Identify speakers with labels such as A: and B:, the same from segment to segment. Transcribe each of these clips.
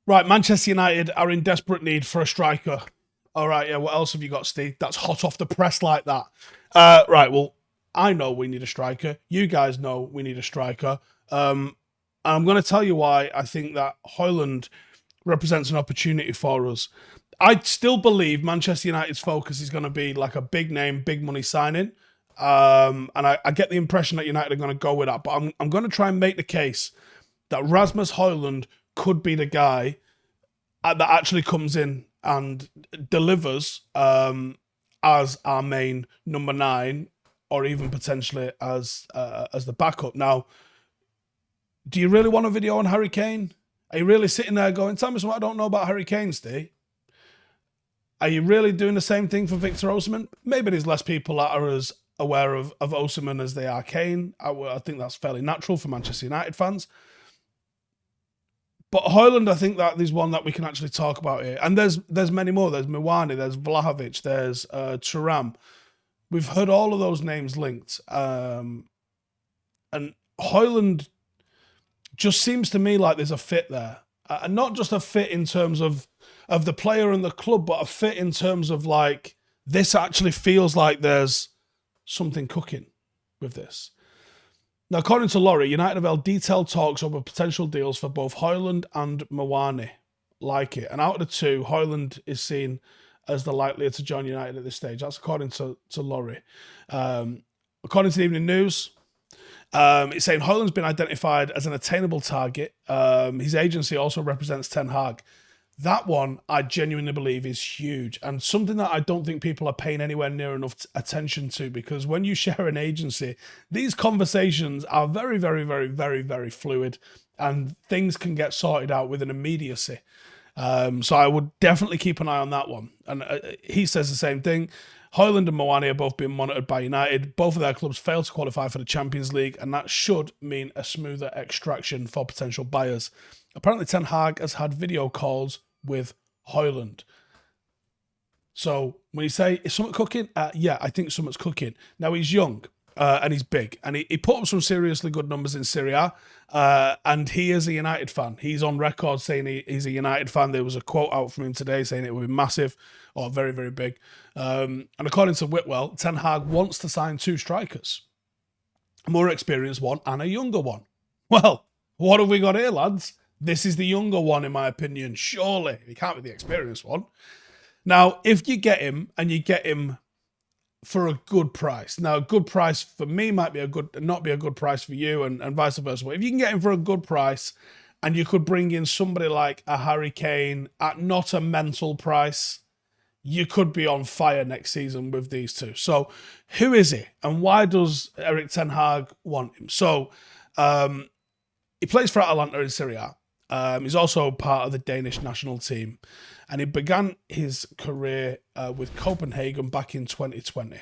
A: Right, Manchester United are in desperate need for a striker. All right, yeah, what else have you got, Steve? That's hot off the press like that. Right, well, I know we need a striker. You guys know we need a striker. And I'm going to tell you why I think that Højlund represents an opportunity for us. I still believe Manchester United's focus is going to be like a big name, big money signing. And I get the impression that United are going to go with that. But I'm going to try and make the case that Rasmus Højlund could be the guy that actually comes in and delivers as our main number nine, or even potentially as the backup. Now, do you really want a video on Harry Kane? Are you really sitting there going, tell me something I don't know about Harry Kane, Steve? Are you really doing the same thing for Victor Osimhen? Maybe there's less people that are as aware of Osimhen as they are Kane. I think that's fairly natural for Manchester United fans. But Højlund, I think that there's one that we can actually talk about here. And there's many more. There's Muani, there's Vlahovic, there's Thuram. We've heard all of those names linked. And Højlund just seems to me like there's a fit there. And not just a fit in terms of the player and the club, but a fit in terms of like, this actually feels like there's something cooking with this. Now, according to Laurie, United have held detailed talks over potential deals for both Højlund and Muani. Like it. And out of the two, Højlund is seen as the likelier to join United at this stage. That's according to Laurie. According to the Evening News, it's saying Højlund's been identified as an attainable target. His agency also represents Ten Hag. That one, I genuinely believe, is huge and something that I don't think people are paying anywhere near enough attention to, because when you share an agency, these conversations are very, very, very, very, very fluid and things can get sorted out with an immediacy. So I would definitely keep an eye on that one. And he says the same thing. Højlund and Muani are both being monitored by United. Both of their clubs failed to qualify for the Champions League, and that should mean a smoother extraction for potential buyers. Apparently, Ten Hag has had video calls with Højlund. So when you say, is something cooking? Yeah, I think something's cooking. Now, he's young and he's big, and he put up some seriously good numbers in Serie A, and he is a United fan. He's on record saying he's a United fan. There was a quote out from him today saying it would be massive or very, very big. And according to Whitwell, Ten Hag wants to sign two strikers, a more experienced one and a younger one. Well, what have we got here, lads? This is the younger one, in my opinion. Surely. He can't be the experienced one. Now, if you get him, and you get him for a good price. Now, a good price for me might be not be a good price for you, and vice versa. But if you can get him for a good price, and you could bring in somebody like a Harry Kane at not a mental price, you could be on fire next season with these two. So, who is he? And why does Erik Ten Hag want him? So, he plays for Atalanta in Serie A. He's also part of the Danish national team, and he began his career with Copenhagen back in 2020.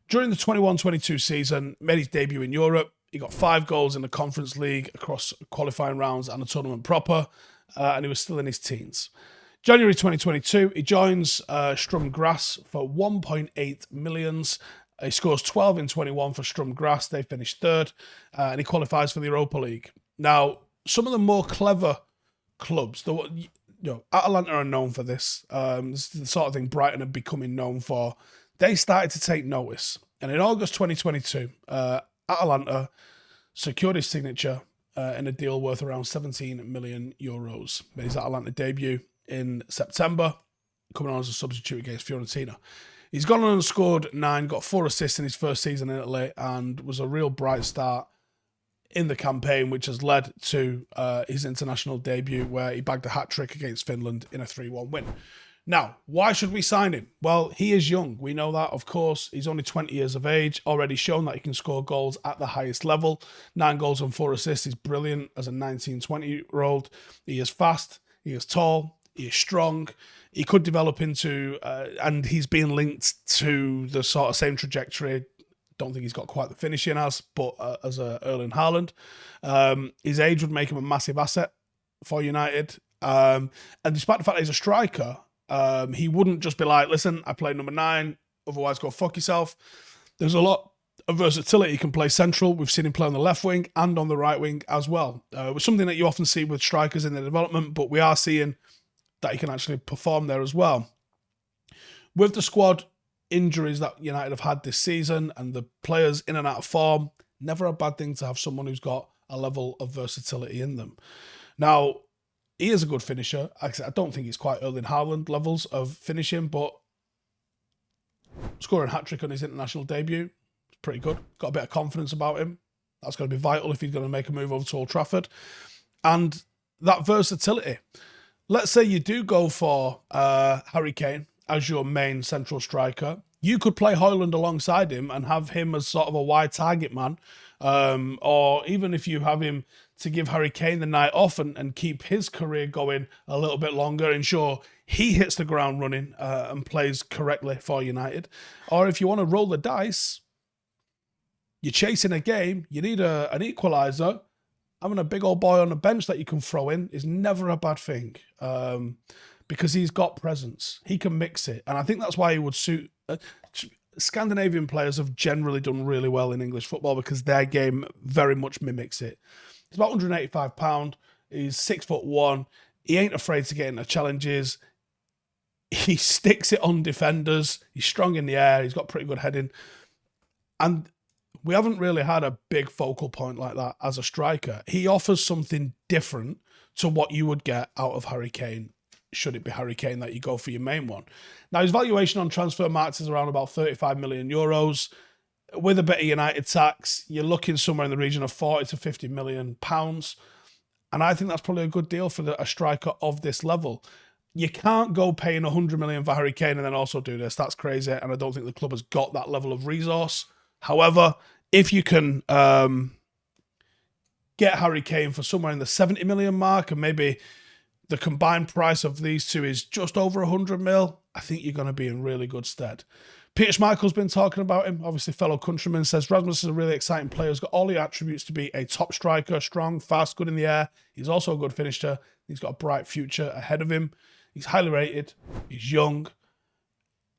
A: During the 21-22 season, made his debut in Europe. He got 5 goals in the Conference League across qualifying rounds and the tournament proper, and he was still in his teens. January 2022, he joins Sturm Graz for 1.8 million. He scores 12 in 21 for Sturm Graz. They finished third, and he qualifies for the Europa League. Now, some of the more clever clubs, Atalanta are known for this. This is the sort of thing Brighton are becoming known for. They started to take notice. And in August 2022, Atalanta secured his signature in a deal worth around 17 million euros. Made his Atalanta debut in September, coming on as a substitute against Fiorentina. He's gone on and scored 9, got 4 assists in his first season in Italy, and was a real bright start in the campaign, which has led to his international debut, where he bagged a hat-trick against Finland in a 3-1 win. Now, why should we sign him? Well, he is young. We know that, of course. He's only 20 years of age, already shown that he can score goals at the highest level. 9 goals and 4 assists is brilliant as a 19, 20-year-old. He is fast, he is tall, he is strong. He could develop into, and he's being linked to the sort of same trajectory. Don't think he's got quite the finishing as Erling Haaland. His age would make him a massive asset for United. And despite the fact that he's a striker, he wouldn't just be like, listen, I play number 9, otherwise go fuck yourself. There's a lot of versatility. He can play central. We've seen him play on the left wing and on the right wing as well, which is something that you often see with strikers in their development, but we are seeing that he can actually perform there as well. With the squad injuries that United have had this season and the players in and out of form, never a bad thing to have someone who's got a level of versatility in them. Now, he is a good finisher. Like I said, I don't think he's quite Erling Haaland levels of finishing, but scoring a hat-trick on his international debut is pretty good. Got a bit of confidence about him. That's going to be vital if he's going to make a move over to Old Trafford. And that versatility. Let's say you do go for Harry Kane as your main central striker. You could play Højlund alongside him and have him as sort of a wide target man. Or even if you have him to give Harry Kane the night off and keep his career going a little bit longer, ensure he hits the ground running and plays correctly for United. Or if you want to roll the dice, you're chasing a game, you need an equaliser. Having a big old boy on the bench that you can throw in is never a bad thing, because he's got presence. He can mix it. And I think that's why he would suit... Scandinavian players have generally done really well in English football because their game very much mimics it. He's about £185. He's 6'1". He ain't afraid to get into challenges. He sticks it on defenders. He's strong in the air. He's got pretty good heading. And we haven't really had a big focal point like that as a striker. He offers something different to what you would get out of Harry Kane, should it be Harry Kane that you go for your main one. Now, his valuation on transfer markets is around about 35 million euros. With a bit of United tax, you're looking somewhere in the region of 40 to 50 million pounds. And I think that's probably a good deal for a striker of this level. You can't go paying 100 million for Harry Kane and then also do this. That's crazy. And I don't think the club has got that level of resource. However, if you can get Harry Kane for somewhere in the 70 million mark and maybe the combined price of these two is just over 100 mil, I think you're going to be in really good stead. Peter Schmeichel's been talking about him, obviously fellow countryman, says Rasmus is a really exciting player. He's got all the attributes to be a top striker, strong, fast, good in the air. He's also a good finisher. He's got a bright future ahead of him. He's highly rated. He's young.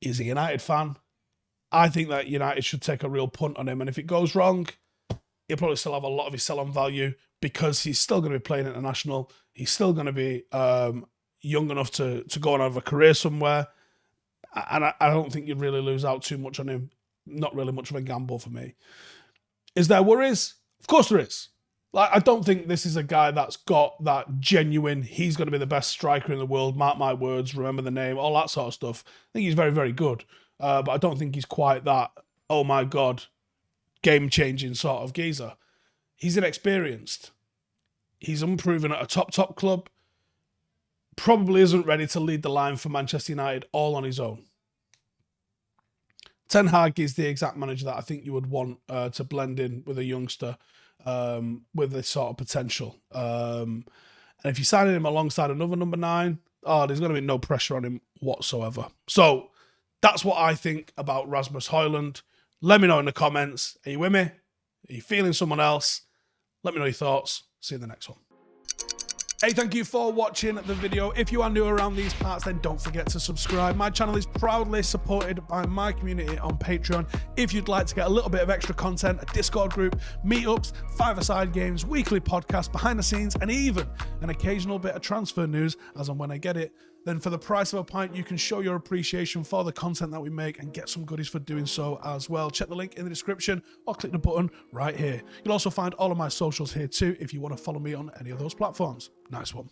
A: He's a United fan. I think that United should take a real punt on him. And if it goes wrong, he'll probably still have a lot of his sell-on value because he's still going to be playing international. He's still going to be young enough to go and have a career somewhere. And I don't think you'd really lose out too much on him. Not really much of a gamble for me. Is there worries? Of course there is. Like, I don't think this is a guy that's got that genuine, he's going to be the best striker in the world, mark my words, remember the name, all that sort of stuff. I think he's very, very good. But I don't think he's quite that, oh my God, game-changing sort of geezer. He's inexperienced. He's unproven at a top club. Probably isn't ready to lead the line for Manchester United all on his own. Ten Hag is the exact manager that I think you would want to blend in with a youngster with this sort of potential. And if you're signing him alongside another number 9, there's going to be no pressure on him whatsoever. So that's what I think about Rasmus Højlund. Let me know in the comments. Are you with me? Are you feeling someone else? Let me know your thoughts. See you in the next one. Hey, thank you for watching the video. If you are new around these parts, then don't forget to subscribe. My channel is proudly supported by my community on Patreon. If you'd like to get a little bit of extra content, a Discord group, meetups, five-a-side games, weekly podcasts, behind the scenes, and even an occasional bit of transfer news as and when I get it, then for the price of a pint, you can show your appreciation for the content that we make and get some goodies for doing so as well. Check the link in the description or click the button right here. You'll also find all of my socials here too if you want to follow me on any of those platforms. Nice one.